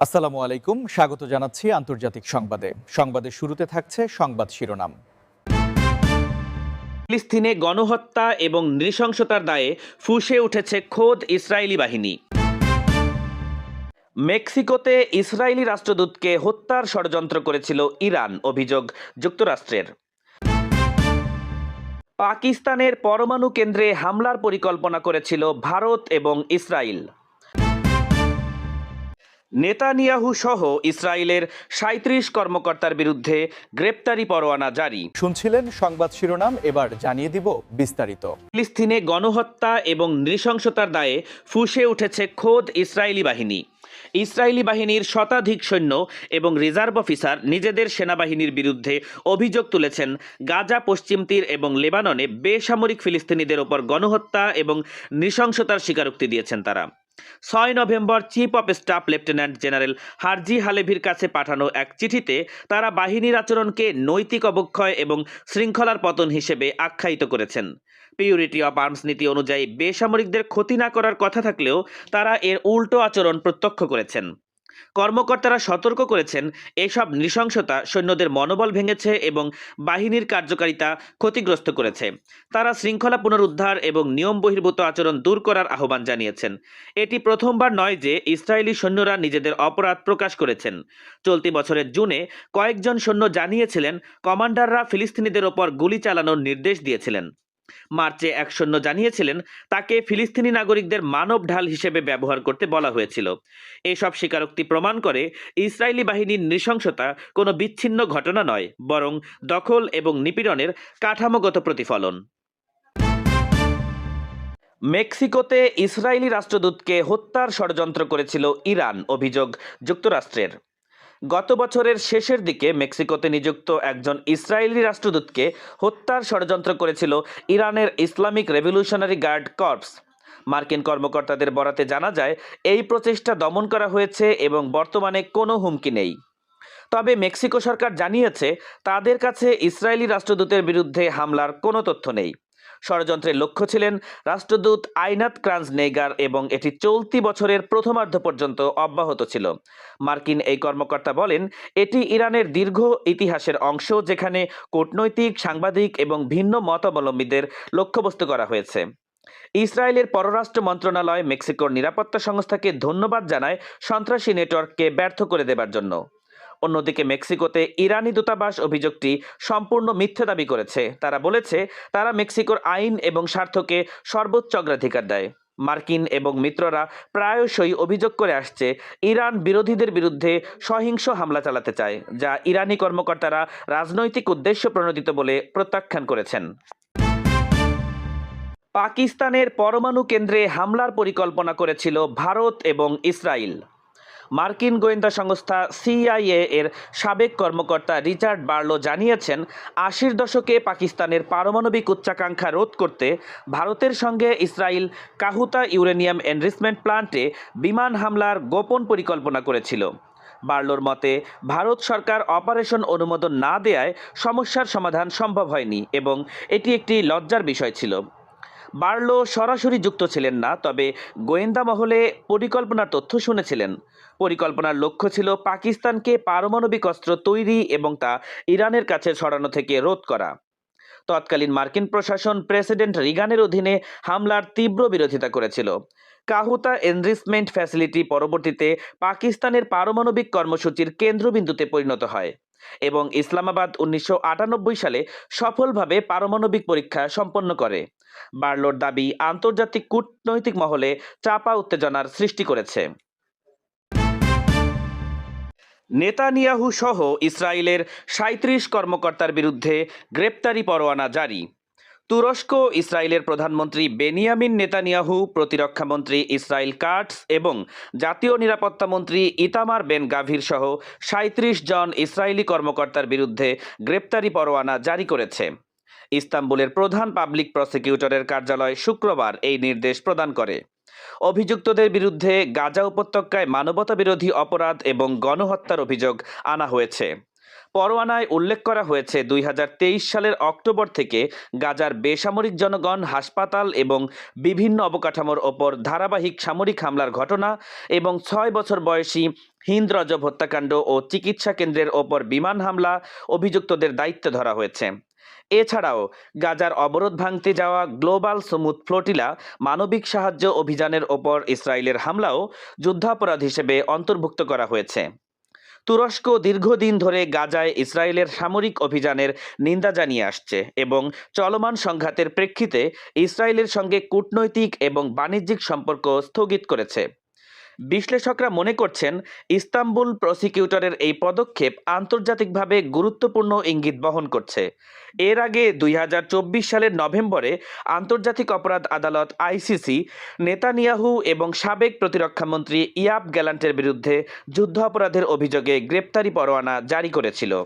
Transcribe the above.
আসসালামু আলাইকুম, স্বাগত জানাচ্ছি আন্তর্জাতিক সংবাদে। সংবাদের শুরুতে থাকছে সংবাদ শিরোনাম। ফিলিস্তিনে গণহত্যা এবং নৃশংসতার দায়ে ফুঁসে উঠেছে খোদ ইসরায়েলি বাহিনী। মেক্সিকোতে ইসরায়েলি রাষ্ট্রদূতকে হত্যার ষড়যন্ত্র করেছিল ইরান, অভিযোগ যুক্তরাষ্ট্রের। পাকিস্তানের পরমাণু কেন্দ্রে হামলার পরিকল্পনা করেছিল ভারত এবং ইসরায়েল। নেতানিয়াহু সহ ইসরায়েলের ৩৭ কর্মকর্তার বিরুদ্ধে গ্রেপ্তারি পরোয়ানা জারি। শুনছিলেন সংবাদ শিরোনাম, এবার জানিয়ে দিব বিস্তারিত। ফিলিস্তিনে গণহত্যা এবং নৃশংসতার দায়ে ফুঁসে উঠেছে খোদ ইসরায়েলি বাহিনী। ইসরায়েলি বাহিনীর শতাধিক সৈন্য এবং রিজার্ভ অফিসার নিজেদের সেনাবাহিনীর বিরুদ্ধে অভিযোগ তুলেছেন গাজা, পশ্চিম তীর এবং লেবাননে বেসামরিক ফিলিস্তিনিদের ওপর গণহত্যা এবং নৃশংসতার স্বীকারোক্তি দিয়েছেন তারা। ৬ November chief of staff lieutenant general Herzi হালেভির কাছে পাঠানো এক চিঠিতে তারা বাহিনীর আচরণকে নৈতিক অবক্ষয় এবং শৃঙ্খলার পতন হিসেবে আখ্যায়িত করেছেন। পিউরিটি অফ আর্মস নীতি অনুযায়ী বেসামরিকদের ক্ষতি না করার কথা থাকলেও তারা এর উল্টো আচরণ প্রত্যক্ষ করেছেন। কর্মকর্তারা সতর্ক করেছেন, এসব নৃশংসতা সৈন্যদের মনোবল ভেঙেছে এবং বাহিনীর কার্যকারিতা ক্ষতিগ্রস্ত করেছে। তারা শৃঙ্খলা পুনরুদ্ধার এবং নিয়ম বহির্ভূত আচরণ দূর করার আহ্বান জানিয়েছেন। এটি প্রথমবার নয় যে ইসরায়েলি সৈন্যরা নিজেদের অপরাধ প্রকাশ করেছেন। চলতি বছরের জুনে কয়েকজন সৈন্য জানিয়েছিলেন কমান্ডাররা ফিলিস্তিনিদের ওপর গুলি চালানোর নির্দেশ দিয়েছিলেন। মার্চে এক সৈন্য জানিয়েছিলেন তাকে ফিলিস্তিনি নাগরিকদের মানব ঢাল হিসেবে ব্যবহার করতে বলা হয়েছিল। এসব স্বীকারোক্তি প্রমাণ করে ইসরায়েলি বাহিনীর নৃশংসতা কোনো বিচ্ছিন্ন ঘটনা নয়, বরং দখল এবং নিপীড়নের কাঠামোগত প্রতিফলন। মেক্সিকোতে ইসরায়েলি রাষ্ট্রদূতকে হত্যার ষড়যন্ত্র করেছিল ইরান, অভিযোগ যুক্তরাষ্ট্রের। গত বছরের শেষের দিকে মেক্সিকোতে নিযুক্ত একজন ইসরায়েলি রাষ্ট্রদূতকে হত্যার ষড়যন্ত্র করেছিল ইরানের ইসলামিক রেভলিউশনারি গার্ড কর্পস। মার্কিন কর্মকর্তাদের বরাতে জানা যায়, এই প্রচেষ্টা দমন করা হয়েছে এবং বর্তমানে কোনো হুমকি নেই। তবে মেক্সিকো সরকার জানিয়েছে তাদের কাছে ইসরায়েলি রাষ্ট্রদূতের বিরুদ্ধে হামলার কোনো তথ্য নেই। ষড়যন্ত্রের লক্ষ্য ছিলেন রাষ্ট্রদূত আইনাত ক্রাঞ্জনেগার এবং এটি চলতি বছরের প্রথমার্ধ পর্যন্ত অব্যাহত ছিল। মার্কিন এই কর্মকর্তা বলেন, এটি ইরানের দীর্ঘ ইতিহাসের অংশ যেখানে কূটনৈতিক, সাংবাদিক এবং ভিন্ন মতাবলম্বীদের লক্ষ্যবস্তু করা হয়েছে। ইসরায়েলের পররাষ্ট্র মন্ত্রণালয় মেক্সিকোর নিরাপত্তা সংস্থাকে ধন্যবাদ জানায় সন্ত্রাসী নেটওয়ার্ককে ব্যর্থ করে দেবার জন্য। অন্যদিকে মেক্সিকোতে ইরানি দূতাবাস অভিযোগটি সম্পূর্ণ মিথ্যে দাবি করেছে। তারা বলেছে তারা মেক্সিকোর আইন এবং স্বার্থকে সর্বোচ্চ অগ্রাধিকার দেয়। মার্কিন এবং মিত্ররা প্রায়শই অভিযোগ করে আসছে ইরান বিরোধীদের বিরুদ্ধে সহিংস হামলা চালাতে চায়, যা ইরানি কর্মকর্তারা রাজনৈতিক উদ্দেশ্য প্রণোদিত বলে প্রত্যাখ্যান করেছেন। পাকিস্তানের পরমাণু কেন্দ্রে হামলার পরিকল্পনা করেছিল ভারত এবং ইসরায়েল। মার্কিন গোয়েন্দা সংস্থা সিআইএ এর সাবেক কর্মকর্তা রিচার্ড বার্লো জানিয়েছেন, ৮০ দশকে পাকিস্তানের পারমাণবিক উচ্চাকাঙ্ক্ষা রোধ করতে ভারতের সঙ্গে ইসরায়েল কাহুতা ইউরেনিয়াম এনরিচমেন্ট প্লান্টে বিমান হামলার গোপন পরিকল্পনা করেছিল। বার্লোর মতে, ভারত সরকার অপারেশন অনুমোদন না দেয়ায় সমস্যার সমাধান সম্ভব হয়নি এবং এটি একটি লজ্জার বিষয় ছিল। বার্লো সরাসরি যুক্ত ছিলেন না, তবে গোয়েন্দা মহলে পরিকল্পনার তথ্য শুনেছিলেন। পরিকল্পনার লক্ষ্য ছিল পাকিস্তানকে পারমাণবিক অস্ত্র তৈরি এবং তা ইরানের কাছে ছড়ানো থেকে রোধ করা। তৎকালীন মার্কিন প্রশাসন প্রেসিডেন্ট রিগানের অধীনে হামলার তীব্র বিরোধিতা করেছিল। কাহুতা এনরিচমেন্ট ফ্যাসিলিটি পরবর্তীতে পাকিস্তানের পারমাণবিক কর্মসূচির কেন্দ্রবিন্দুতে পরিণত হয় এবং ইসলামাবাদ ১৯৯৮ সালে সফলভাবে পারমাণবিক পরীক্ষা সম্পন্ন করে। বার্লোর দাবি আন্তর্জাতিক কূটনৈতিক মহলে চাপা উত্তেজনার সৃষ্টি করেছে। নেতানিয়াহু সহ ইসরায়েলের ৩৭ কর্মকর্তার বিরুদ্ধে গ্রেপ্তারি পরোয়ানা জারি। তুরস্ক ইসরায়েলের প্রধানমন্ত্রী বেনিয়ামিন নেতানিয়াহু, প্রতিরক্ষামন্ত্রী ইসরায়েল কাটস এবং জাতীয় নিরাপত্তা মন্ত্রী ইতামার বেন গাভির সহ ৩৭ জন ইসরায়েলি কর্মকর্তার বিরুদ্ধে গ্রেপ্তারি পরোয়ানা জারি করেছে। ইস্তাম্বুলের প্রধান পাবলিক প্রসিকিউটরের কার্যালয় শুক্রবার এই নির্দেশ প্রদান করে। অভিযুক্তদের বিরুদ্ধে গাজা উপত্যকায় মানবতাবিরোধী অপরাধ এবং গণহত্যার অভিযোগ আনা হয়েছে। পরোয়ানায় উল্লেখ করা হয়েছে ২০২৩ সালের অক্টোবর থেকে গাজার বেসামরিক জনগণ, হাসপাতাল এবং বিভিন্ন অবকাঠামোর ওপর ধারাবাহিক সামরিক হামলার ঘটনা এবং ৬ বছর বয়সী হিন্দ রজব হত্যাকাণ্ড ও চিকিৎসা কেন্দ্রের ওপর বিমান হামলা অভিযুক্তদের দায়িত্বে ধরা হয়েছে। এছাড়াও গাজার অবরোধ ভাঙতে যাওয়া গ্লোবাল সমুদ ফ্লোটিলা মানবিক সাহায্য অভিযানের ওপর ইসরায়েলের হামলাও যুদ্ধাপরাধ হিসেবে অন্তর্ভুক্ত করা হয়েছে। তুরস্ক দীর্ঘদিন ধরে গাজায় ইসরায়েলের সামরিক অভিযানের নিন্দা জানিয়ে আসছে এবং চলমান সংঘাতের প্রেক্ষিতে ইসরায়েলের সঙ্গে কূটনৈতিক এবং বাণিজ্যিক সম্পর্ক স্থগিত করেছে। বিশ্লেষকরা মনে করছেন, ইস্তাম্বুল প্রসিকিউটরের এই পদক্ষেপ আন্তর্জাতিকভাবে গুরুত্বপূর্ণ ইঙ্গিত বহন করছে। এর আগে 2024 সালের নভেম্বরে আন্তর্জাতিক অপরাধ আদালত আইসিসি নেতানিয়াহু এবং সাবেক প্রতিরক্ষামন্ত্রী ইয়াব গ্যালান্টের বিরুদ্ধে যুদ্ধাপরাধের অভিযোগে গ্রেপ্তারি পরোয়ানা জারি করেছিল।